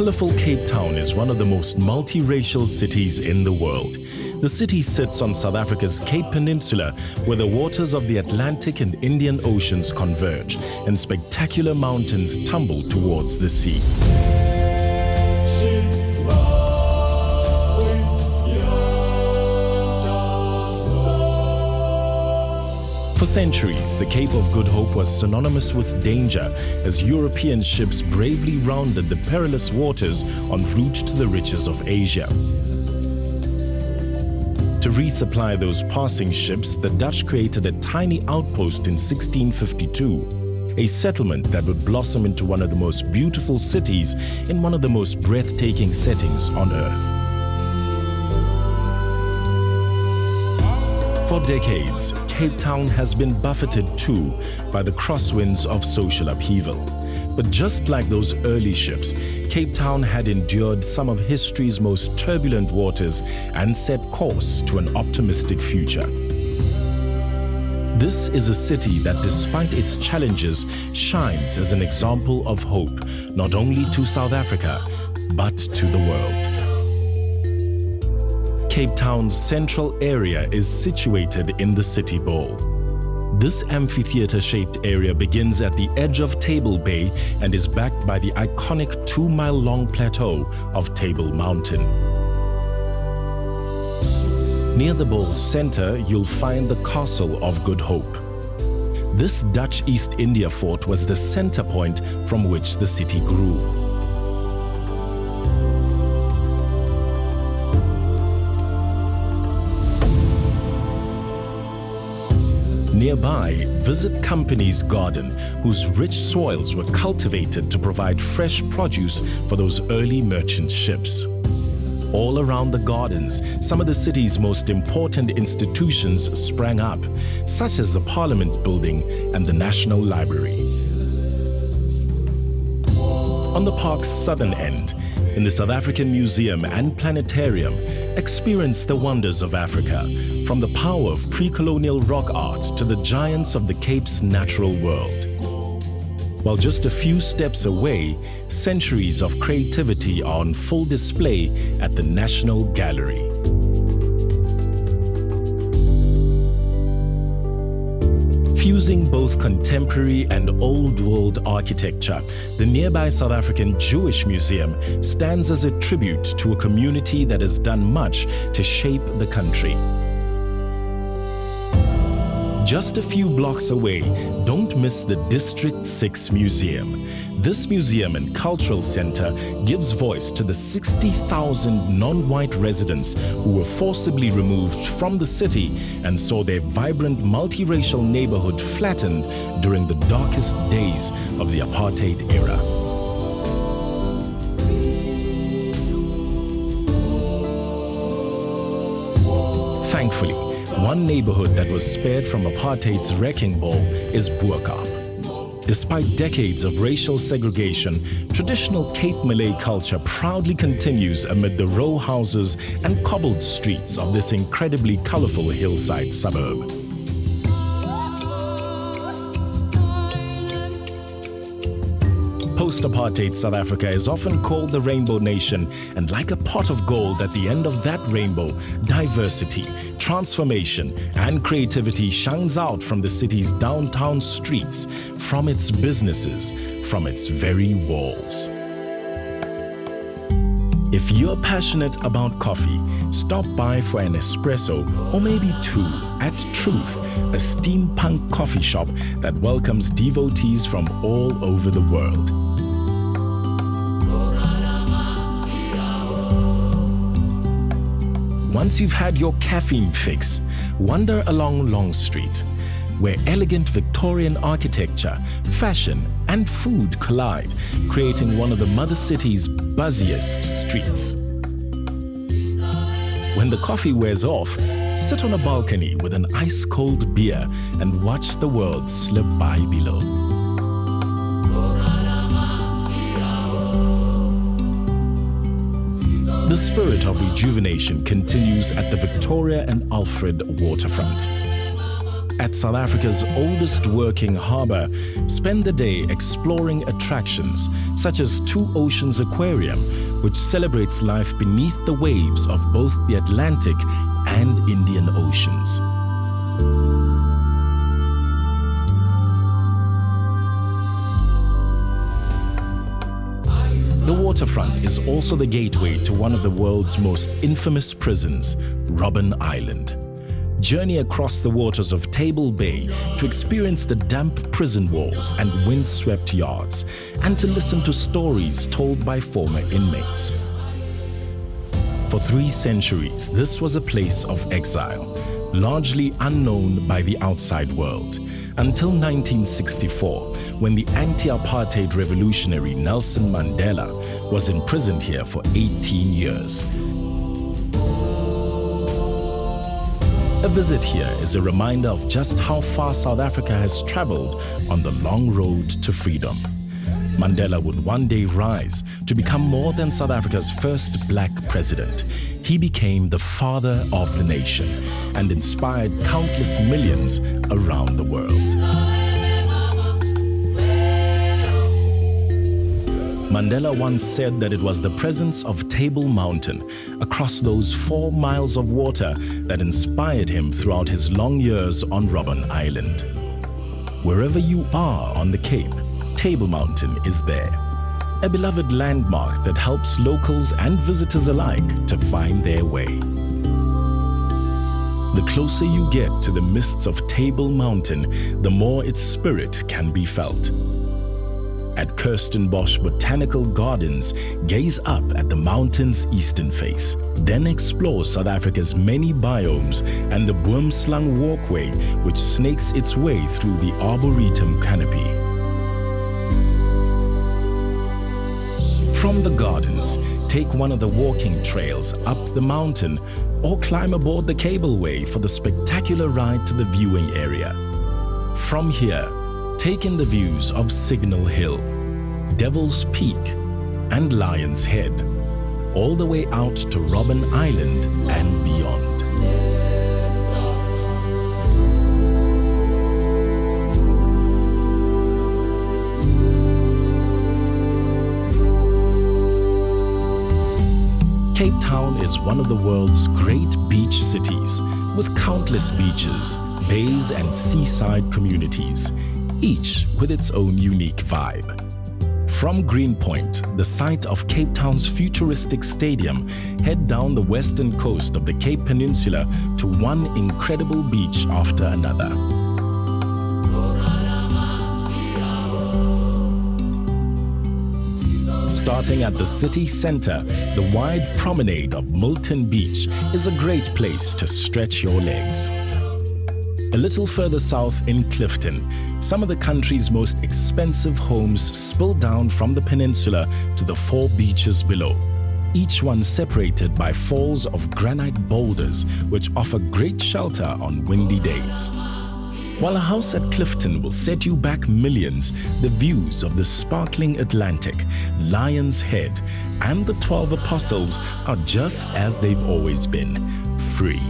colorful Cape Town is one of the most multiracial cities in the world. The city sits on South Africa's Cape Peninsula, where the waters of the Atlantic and Indian Oceans converge, and spectacular mountains tumble towards the sea. For centuries, the Cape of Good Hope was synonymous with danger as European ships bravely rounded the perilous waters en route to the riches of Asia. To resupply those passing ships, the Dutch created a tiny outpost in 1652, a settlement that would blossom into one of the most beautiful cities in one of the most breathtaking settings on earth. For decades, Cape Town has been buffeted too by the crosswinds of social upheaval. But just like those early ships, Cape Town had endured some of history's most turbulent waters and set course to an optimistic future. This is a city that, despite its challenges, shines as an example of hope, not only to South Africa, but to the world. Cape Town's central area is situated in the City Bowl. This amphitheater-shaped area begins at the edge of Table Bay and is backed by the iconic 2-mile-long plateau of Table Mountain. Near the bowl's center, you'll find the Castle of Good Hope. This Dutch East India fort was the center point from which the city grew. Nearby, visit Company's Garden, whose rich soils were cultivated to provide fresh produce for those early merchant ships. All around the gardens, some of the city's most important institutions sprang up, such as the Parliament Building and the National Library. On the park's southern end, in the South African Museum and Planetarium, experience the wonders of Africa, from the power of pre-colonial rock art to the giants of the Cape's natural world. While just a few steps away, centuries of creativity are on full display at the National Gallery. Fusing both contemporary and old world architecture, the nearby South African Jewish Museum stands as a tribute to a community that has done much to shape the country. Just a few blocks away, don't miss the District 6 Museum. This museum and cultural center gives voice to the 60,000 non-white residents who were forcibly removed from the city and saw their vibrant multiracial neighborhood flattened during the darkest days of the apartheid era. Thankfully, one neighborhood that was spared from apartheid's wrecking ball is Buurkamp. Despite decades of racial segregation, traditional Cape Malay culture proudly continues amid the row houses and cobbled streets of this incredibly colorful hillside suburb. Post-apartheid South Africa is often called the Rainbow Nation, and like a pot of gold at the end of that rainbow, diversity, transformation, and creativity shines out from the city's downtown streets, from its businesses, from its very walls. If you're passionate about coffee, stop by for an espresso or maybe two at Truth, a steampunk coffee shop that welcomes devotees from all over the world. Once you've had your caffeine fix, wander along Long Street, where elegant Victorian architecture, fashion, and food collide, creating one of the mother city's buzziest streets. When the coffee wears off, sit on a balcony with an ice-cold beer and watch the world slip by below. The spirit of rejuvenation continues at the Victoria and Alfred waterfront. at South Africa's oldest working harbour, spend the day exploring attractions such as Two Oceans Aquarium, which celebrates life beneath the waves of both the Atlantic and Indian Oceans. The waterfront is also the gateway to one of the world's most infamous prisons, Robben Island. Journey across the waters of Table Bay to experience the damp prison walls and windswept yards, and to listen to stories told by former inmates. For 3 centuries, this was a place of exile, largely unknown by the outside world, until 1964, when the anti-apartheid revolutionary Nelson Mandela was imprisoned here for 18 years. A visit here is a reminder of just how far South Africa has traveled on the long road to freedom. Mandela would one day rise to become more than South Africa's first black president. He became the father of the nation and inspired countless millions around the world. Mandela once said that it was the presence of Table Mountain across those 4 miles of water that inspired him throughout his long years on Robben Island. Wherever you are on the Cape, Table Mountain is there, a beloved landmark that helps locals and visitors alike to find their way. The closer you get to the mists of Table Mountain, the more its spirit can be felt. At Stellenbosch Botanical Gardens, gaze up at the mountain's eastern face. Then explore South Africa's many biomes and the Boomslang Walkway, which snakes its way through the Arboretum canopy. From the gardens, take one of the walking trails up the mountain or climb aboard the cableway for the spectacular ride to the viewing area. From here, take in the views of Signal Hill, Devil's Peak, and Lion's Head, all the way out to Robben Island and beyond. Cape Town is one of the world's great beach cities, with countless beaches, bays, and seaside communities, each with its own unique vibe. From Greenpoint, the site of Cape Town's futuristic stadium, head down the western coast of the Cape Peninsula to one incredible beach after another. Starting at the city center, the wide promenade of Milton Beach is a great place to stretch your legs. A little further south in Clifton, some of the country's most expensive homes spill down from the peninsula to the 4 beaches below, each one separated by falls of granite boulders which offer great shelter on windy days. While a house at Clifton will set you back millions, the views of the sparkling Atlantic, Lion's Head, and the 12 Apostles are just as they've always been, free.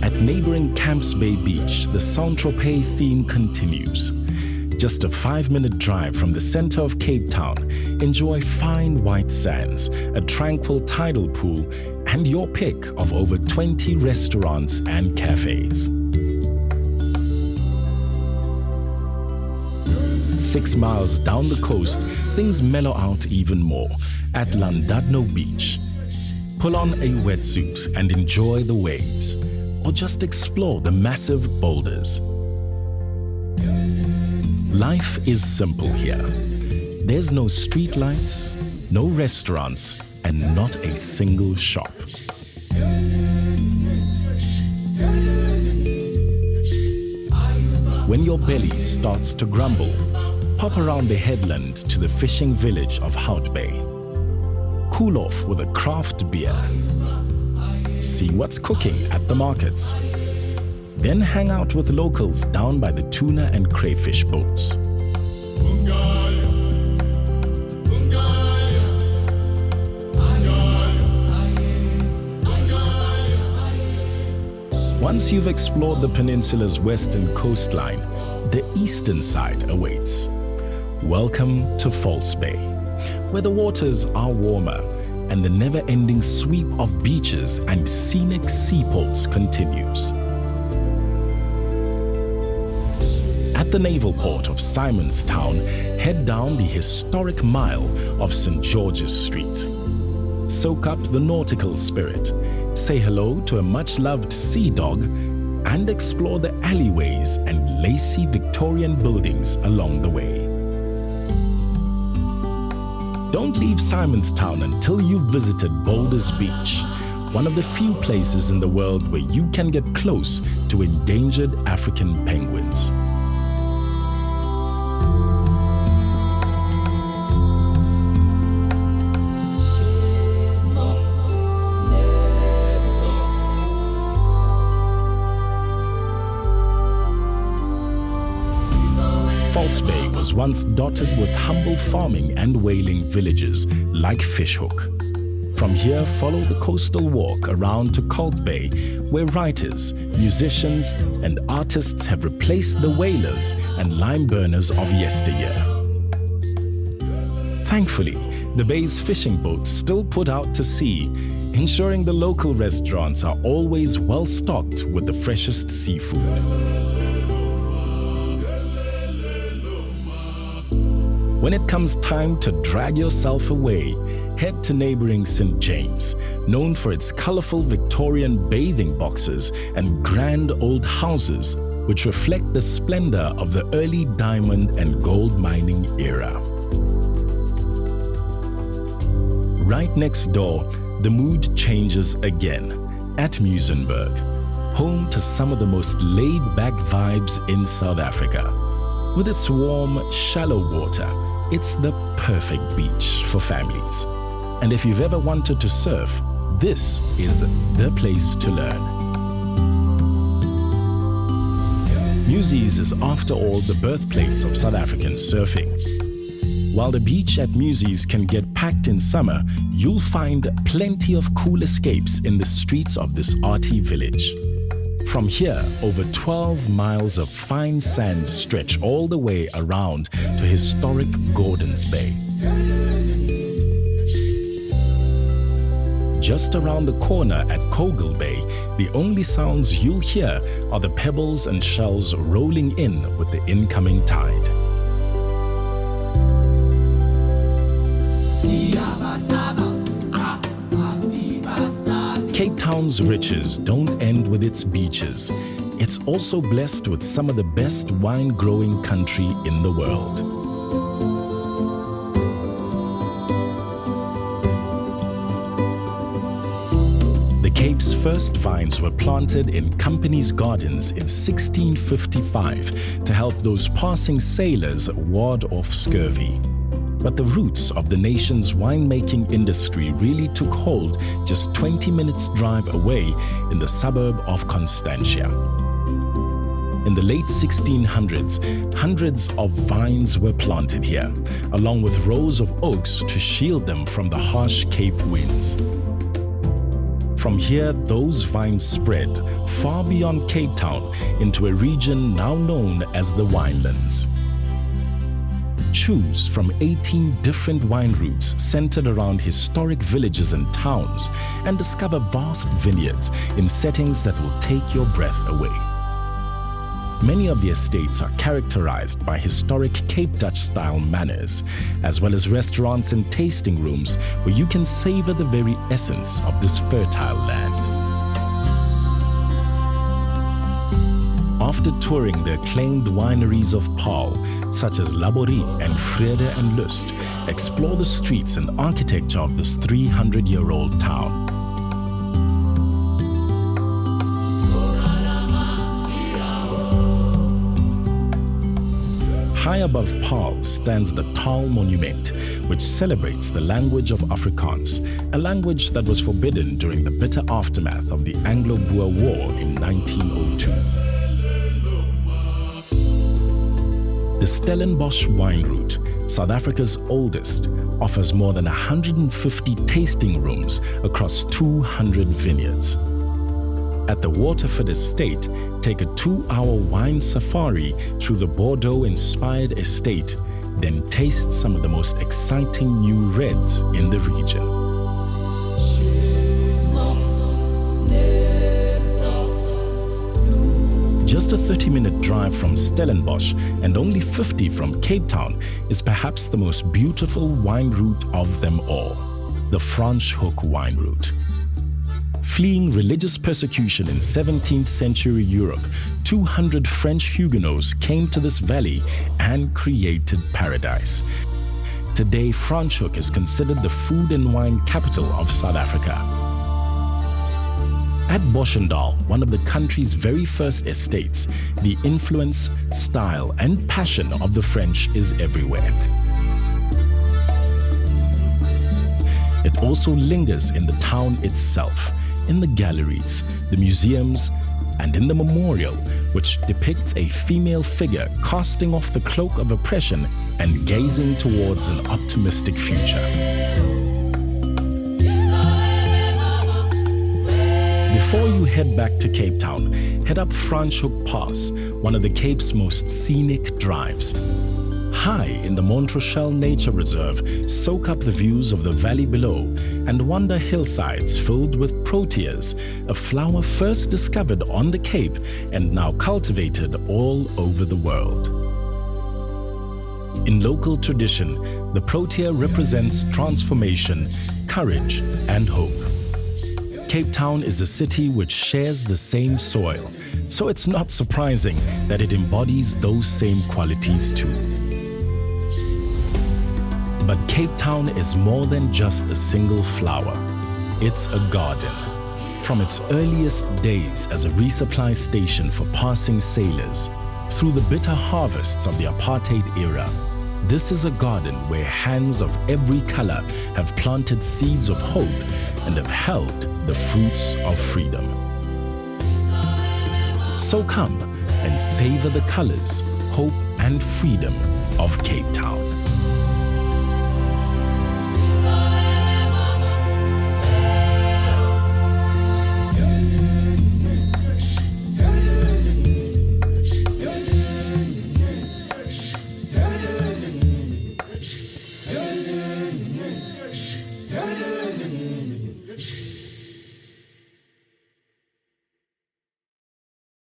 At neighboring Camps Bay Beach, the Saint-Tropez theme continues. Just a 5-minute drive from the center of Cape Town, enjoy fine white sands, a tranquil tidal pool, and your pick of over 20 restaurants and cafes. 6 miles down the coast, things mellow out even more at Llandudno Beach. Pull on a wetsuit and enjoy the waves, or just explore the massive boulders. Life is simple here. There's no streetlights, no restaurants, and not a single shop. When your belly starts to grumble, pop around the headland to the fishing village of Hout Bay. Cool off with a craft beer. See what's cooking at the markets. Then hang out with locals down by the tuna and crayfish boats. Once you've explored the peninsula's western coastline, the eastern side awaits. Welcome to False Bay, where the waters are warmer and the never-ending sweep of beaches and scenic seaports continues. At the naval port of Simonstown, head down the historic mile of St. George's Street. Soak up the nautical spirit, say hello to a much-loved sea dog, and explore the alleyways and lacy Victorian buildings along the way. Don't leave Simonstown until you've visited Boulders Beach, one of the few places in the world where you can get close to endangered African penguins. False Bay was once dotted with humble farming and whaling villages like Fishhook. From here, follow the coastal walk around to Colt Bay, where writers, musicians, and artists have replaced the whalers and lime burners of yesteryear. Thankfully, the bay's fishing boats still put out to sea, ensuring the local restaurants are always well stocked with the freshest seafood. When it comes time to drag yourself away, head to neighboring St. James, known for its colorful Victorian bathing boxes and grand old houses, which reflect the splendor of the early diamond and gold mining era. Right next door, the mood changes again at Muizenberg, home to some of the most laid-back vibes in South Africa. With its warm, shallow water, it's the perfect beach for families. And if you've ever wanted to surf, this is the place to learn. Muizenberg is, after all, the birthplace of South African surfing. While the beach at Muizenberg can get packed in summer, you'll find plenty of cool escapes in the streets of this arty village. From here, over 12 miles of fine sands stretch all the way around to historic Gordons Bay. Just around the corner at Kogel Bay, the only sounds you'll hear are the pebbles and shells rolling in with the incoming tide. Cape Town's riches don't end with its beaches. It's also blessed with some of the best wine-growing country in the world. The Cape's first vines were planted in companies' gardens in 1655 to help those passing sailors ward off scurvy. But the roots of the nation's winemaking industry really took hold just 20 minutes drive away in the suburb of Constantia. In the late 1600s, hundreds of vines were planted here, along with rows of oaks to shield them from the harsh Cape winds. From here, those vines spread far beyond Cape Town into a region now known as the Winelands. Choose from 18 different wine routes centered around historic villages and towns, and discover vast vineyards in settings that will take your breath away. Many of the estates are characterized by historic Cape Dutch-style manners, as well as restaurants and tasting rooms where you can savor the very essence of this fertile land. After touring the acclaimed wineries of Paarl, such as Laborie and Vrede and Lust, explore the streets and architecture of this 300-year-old town. High above Paarl stands the Taal Monument, which celebrates the language of Afrikaans, a language that was forbidden during the bitter aftermath of the Anglo-Boer War in 1902. The Stellenbosch Wine Route, South Africa's oldest, offers more than 150 tasting rooms across 200 vineyards. At the Waterford Estate, take a 2-hour wine safari through the Bordeaux-inspired estate, then taste some of the most exciting new reds in the region. Just a 30-minute drive from Stellenbosch and only 50 from Cape Town is perhaps the most beautiful wine route of them all, the Franschhoek wine route. Fleeing religious persecution in 17th century Europe, 200 French Huguenots came to this valley and created paradise. Today, Franschhoek is considered the food and wine capital of South Africa. At Boschendal, one of the country's very first estates, the influence, style, and passion of the French is everywhere. It also lingers in the town itself, in the galleries, the museums, and in the memorial, which depicts a female figure casting off the cloak of oppression and gazing towards an optimistic future. Before you head back to Cape Town, head up Franschhoek Pass, one of the Cape's most scenic drives. High in the Montreuil Nature Reserve, soak up the views of the valley below and wander hillsides filled with proteas, a flower first discovered on the Cape and now cultivated all over the world. In local tradition, the protea represents transformation, courage, and hope. Cape Town is a city which shares the same soil, so it's not surprising that it embodies those same qualities too. But Cape Town is more than just a single flower. It's a garden. From its earliest days as a resupply station for passing sailors, through the bitter harvests of the apartheid era, this is a garden where hands of every color have planted seeds of hope and have held the fruits of freedom. So come and savor the colors, hope, and freedom of Cape Town.